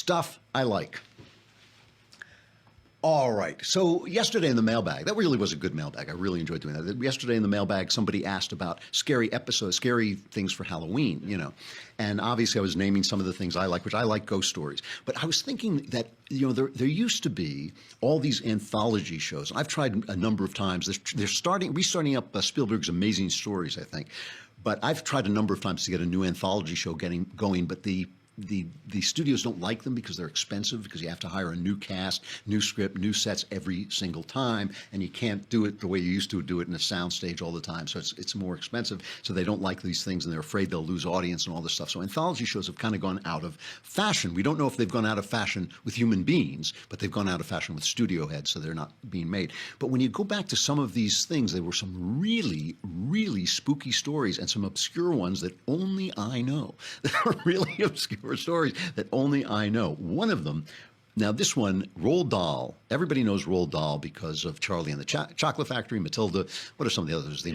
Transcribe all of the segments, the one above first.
Stuff I like. All right. So yesterday in the mailbag, that really was a good mailbag. I really enjoyed doing that. Yesterday in the mailbag, somebody asked about scary episodes, scary things for Halloween, you know. And obviously I was naming some of the things I like, which I like ghost stories. But I was thinking that, you know, there used to be all these anthology shows. I've tried a number of times. They're restarting up Spielberg's Amazing Stories, I think. But I've tried a number of times to get a new anthology show going, but the studios don't like them because they're expensive, because you have to hire a new cast, new script, new sets every single time, and you can't do it the way you used to do it in a soundstage all the time. So it's more expensive. So they don't like these things, and they're afraid they'll lose audience and all this stuff. So anthology shows have kind of gone out of fashion. We don't know if they've gone out of fashion with human beings, but they've gone out of fashion with studio heads, so they're not being made. But when you go back to some of these things, there were some really, really spooky stories and some obscure ones that only I know. That are really obscure stories that only I know. One of them, now this one, Roald Dahl. Everybody knows Roald Dahl because of Charlie and the Chocolate Factory, Matilda. What are some of the others? The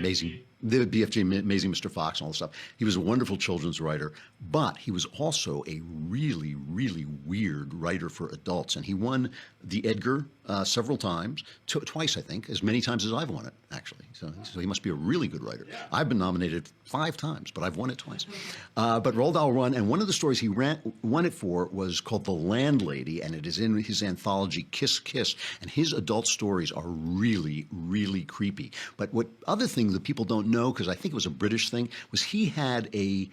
BFG, Amazing Mr. Fox, and all this stuff. He was a wonderful children's writer, but he was also a really, really weird writer for adults. And he won the Edgar several times, twice, I think, as many times as I've won it, actually. So he must be a really good writer. Yeah. I've been nominated 5 times, but I've won it twice. But Roald Dahl won, and one of the stories he won it for was called The Landlady, and it is in his anthology Kiss Kiss. And his adult stories are really, really creepy. But what other thing that people don't know, because I think it was a British thing, was he had an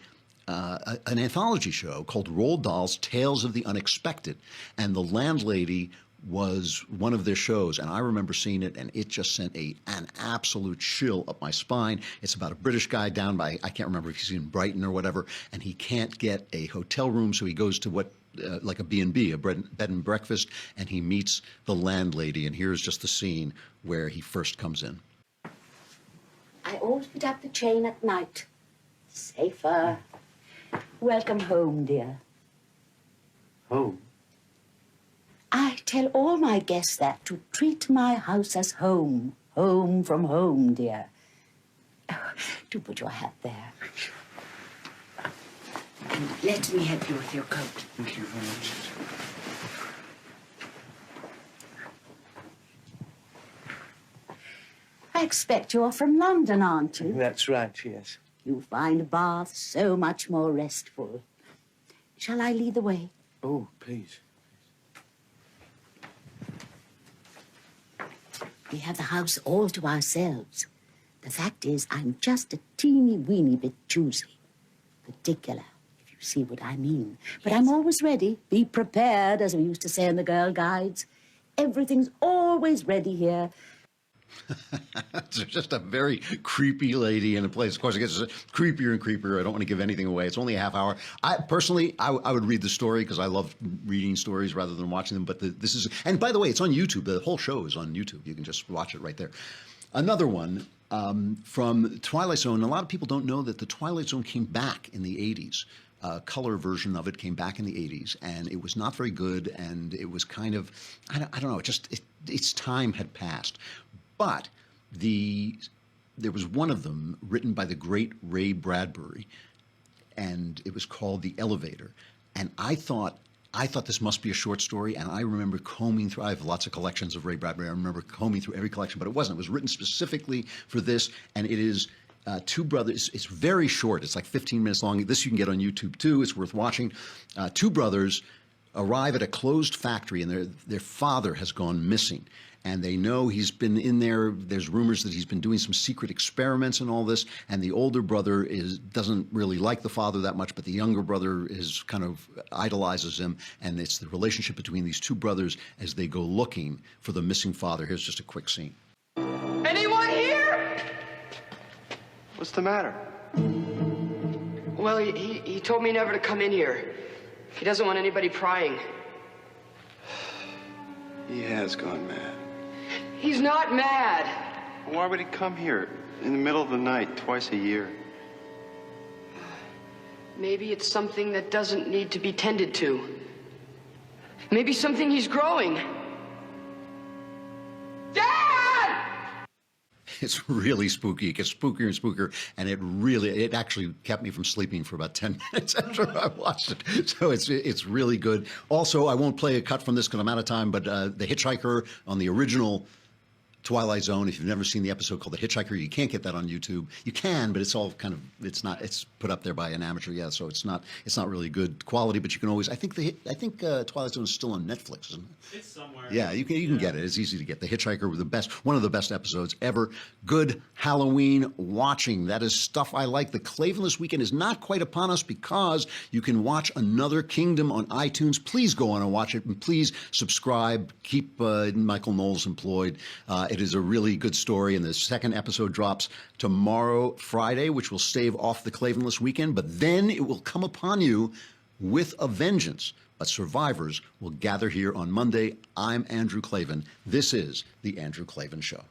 anthology show called Roald Dahl's Tales of the Unexpected, and The Landlady was one of their shows, and I remember seeing it, and it just sent an absolute chill up my spine. It's about a British guy down by, I can't remember if he's in Brighton or whatever, and he can't get a hotel room, so he goes to what like a B&B, a bed and breakfast, and he meets the landlady, and here's just the scene where he first comes in. I always put up the chain at night. Safer. Welcome home, dear. Home? I tell all my guests that, to treat my house as home. Home from home, dear. Oh, do put your hat there. And let me help you with your coat. Thank you very much. I expect you're from London, aren't you? That's right, yes. You'll find Bath so much more restful. Shall I lead the way? Oh, please. We have the house all to ourselves. The fact is, I'm just a teeny-weeny bit choosy. Particular, if you see what I mean. But I'm always ready. Be prepared, as we used to say in the Girl Guides. Everything's always ready here. It's just a very creepy lady in a place. Of course, it gets creepier and creepier. I don't want to give anything away. It's only a half hour. I would read the story because I love reading stories rather than watching them. But this is, and by the way, it's on YouTube. The whole show is on YouTube. You can just watch it right there. Another one from Twilight Zone. A lot of people don't know that the Twilight Zone came back in the 80s. Color version of it came back in the 80s, and it was not very good, and it was kind of, I don't know, its time had passed. But there was one of them written by the great Ray Bradbury, and it was called The Elevator. And I thought this must be a short story, and I remember combing through, I have lots of collections of Ray Bradbury, I remember combing through every collection, but it wasn't. It was written specifically for this, and it is two brothers. It's very short. It's like 15 minutes long. This you can get on YouTube too. It's worth watching. Two brothers arrive at a closed factory, and their father has gone missing. And they know he's been in there. There's rumors that he's been doing some secret experiments and all this. And the older brother doesn't really like the father that much, but the younger brother kind of idolizes him. And it's the relationship between these two brothers as they go looking for the missing father. Here's just a quick scene. Anyone here? What's the matter? Well, he told me never to come in here. He doesn't want anybody prying. He has gone mad. He's not mad. Why would he come here in the middle of the night twice a year? Maybe it's something that doesn't need to be tended to. Maybe something he's growing. Dad! It's really spooky. It gets spookier and spookier, and it actually kept me from sleeping for about 10 minutes after I watched it. So it's really good. Also, I won't play a cut from this because I'm out of time, but The Hitchhiker on the original Twilight Zone. If you've never seen the episode called The Hitchhiker, you can't get that on YouTube. You can, but it's all kind of, it's put up there by an amateur. Yeah, so it's not really good quality, but you can always, I think Twilight Zone is still on Netflix, isn't it? It's somewhere. Yeah, you can get it. It's easy to get. The Hitchhiker with one of the best episodes ever. Good Halloween watching. That is stuff I like. The Klavanless weekend is not quite upon us because you can watch Another Kingdom on iTunes. Please go on and watch it, and please subscribe. Keep Michael Knowles employed. It is a really good story, and the second episode drops tomorrow, Friday, which will stave off the Klavanless weekend, but then it will come upon you with a vengeance. But survivors will gather here on Monday. I'm Andrew Klavan. This is The Andrew Klavan Show.